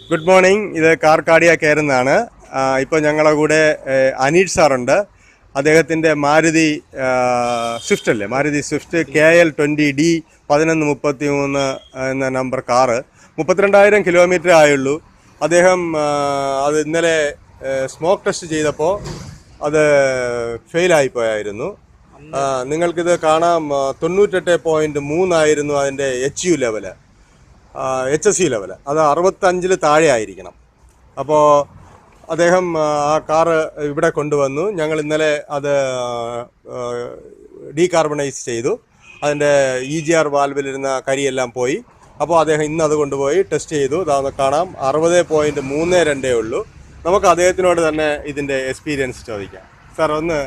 Good morning. ഇത് car cardiac care എന്നാണ്. ഇപ്പോൾ ഞങ്ങളുടെ കൂടെ അനീഷ് സാറുണ്ട്. അദ്ദേഹത്തിൻ്റെ മാരുതി സ്വിഫ്റ്റ് അല്ലേ, മാരുതി സ്വിഫ്റ്റ് KL20D 1133 എന്ന നമ്പർ കാറ് 32,000 കിലോമീറ്റർ ആയുള്ളൂ. അദ്ദേഹം അത് ഇന്നലെ സ്മോക്ക് ടെസ്റ്റ് ചെയ്തപ്പോൾ അത് ഫെയിലായിപ്പോയായിരുന്നു. നിങ്ങൾക്കിത് കാണാം. 98.3 ആയിരുന്നു അതിൻ്റെ HU ലെവല്, HSE ലെവൽ. അത് 65 താഴെ ആയിരിക്കണം. അപ്പോൾ അദ്ദേഹം ആ കാറ് ഇവിടെ കൊണ്ടുവന്നു. ഞങ്ങൾ ഇന്നലെ അത് ഡീകാർബണൈസ് ചെയ്തു. അതിൻ്റെ EGR വാൽവിലിരുന്ന കരിയെല്ലാം പോയി. അപ്പോൾ അദ്ദേഹം ഇന്ന് അത് കൊണ്ടുപോയി ടെസ്റ്റ് ചെയ്തു. അതൊന്ന് കാണാം. 60.32 ഉള്ളൂ. നമുക്ക് അദ്ദേഹത്തിനോട് തന്നെ ഇതിൻ്റെ എക്സ്പീരിയൻസ് ചോദിക്കാം. സാർ ഒന്ന്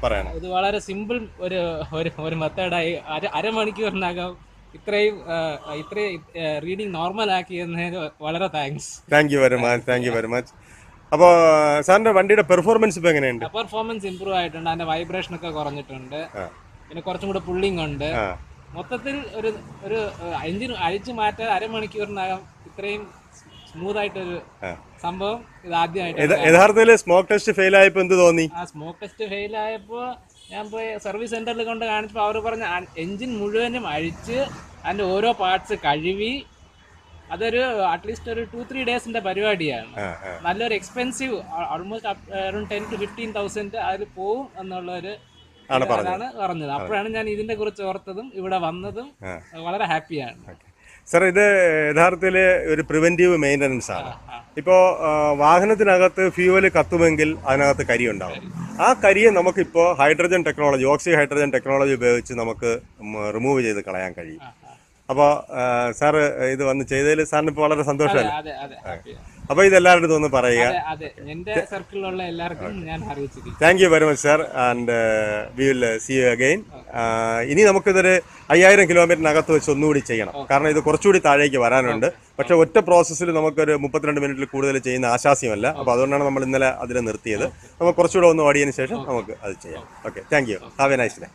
പറയണം. ഇത് വളരെ സിമ്പിൾ ഒരു മെത്തേഡായി. അരമണിക്കൂറിനകം ഇത്രയും റീഡിങ് നോർമൽ ആക്കിയതിന് വളരെ thanks. Thank you very much. അപ്പോൾ സാറിൻ്റെ വണ്ടിയുടെ പെർഫോമൻസ് ഇപ്പോൾ എങ്ങനെയുണ്ട്? പെർഫോമൻസ് ഇമ്പ്രൂവ് ആയിട്ടുണ്ട്. അതിന്റെ വൈബ്രേഷൻ ഒക്കെ കുറഞ്ഞിട്ടുണ്ട്. പിന്നെ കുറച്ചും കൂടെ പുള്ളിങ് ഉണ്ട്. മൊത്തത്തിൽ ഒരു എഞ്ചിൻ അഴിച്ചു മാറ്റാൻ അരമണിക്കൂറിനകം ഇത്രയും സ്മൂത്ത് ആയിട്ടൊരു സംഭവം ഇത് ആദ്യമായിട്ട്. യഥാർത്ഥത്തിൽ സ്മോക്ക് ടെസ്റ്റ് ഫെയിൽ ആയപ്പോൾ എന്ത് തോന്നി? ആ സ്മോക്ക് ടെസ്റ്റ് ഫെയിൽ ആയപ്പോൾ ഞാൻ പോയി സർവീസ് സെന്ററിൽ കൊണ്ട് കാണിച്ചപ്പോൾ അവർ പറഞ്ഞ എഞ്ചിൻ മുഴുവനും അഴിച്ച് അതിൻ്റെ ഓരോ പാർട്സ് കഴുകി അതൊരു അറ്റ്ലീസ്റ്റ് ഒരു 2-3 ഡേയ്സിന്റെ പരിപാടിയാണ്. നല്ലൊരു എക്സ്പെൻസീവ്, ഓൾമോസ്റ്റ് അറൗണ്ട് 10,000 to 15,000 അതിൽ പോവും എന്നുള്ളൊരു ആണ് പറഞ്ഞത്. അപ്പോഴാണ് ഞാൻ ഇതിനെ കുറിച്ച് ഓർത്തതും ഇവിടെ വന്നതും. വളരെ ഹാപ്പിയാണ്. സാർ, ഇത് യഥാർത്ഥത്തിൽ ഒരു പ്രിവെന്റീവ് മെയിൻ്റനൻസ് ആണ്. ഇപ്പോൾ വാഹനത്തിനകത്ത് ഫ്യൂവൽ കത്തുമെങ്കിൽ അതിനകത്ത് കരി ഉണ്ടാവും. ആ കരിയെ നമുക്കിപ്പോൾ ഹൈഡ്രജൻ ടെക്നോളജി, ഓക്സി ഹൈഡ്രജൻ ടെക്നോളജി ഉപയോഗിച്ച് നമുക്ക് റിമൂവ് ചെയ്ത് കളയാൻ കഴിയും. അപ്പോൾ സാറ് ഇത് വന്ന് ചെയ്തതിൽ സാറിന് ഇപ്പോൾ വളരെ സന്തോഷമല്ലേ? അപ്പോൾ ഇതെല്ലാവരുടെ ഒന്ന് പറയുക. Thank you very much sir, and we will see you again. ഇനി നമുക്കിതൊരു 5000 കിലോമീറ്ററിനകത്ത് വെച്ച് ഒന്നുകൂടി ചെയ്യണം. കാരണം ഇത് കുറച്ചുകൂടി താഴേക്ക് വരാനുണ്ട്. പക്ഷേ ഒറ്റ പ്രോസസ്സിൽ നമുക്കൊരു 32 മിനിറ്റിൽ കൂടുതൽ ചെയ്യുന്ന ആശാസ്യമല്ല. അപ്പോൾ അതുകൊണ്ടാണ് നമ്മൾ ഇന്നലെ അതിൽ നിർത്തിയത്. നമുക്ക് കുറച്ചുകൂടെ ഒന്ന് ഓടിയതിന് ശേഷം നമുക്ക് അത് ചെയ്യാം. Okay, thank you. Have A nice day.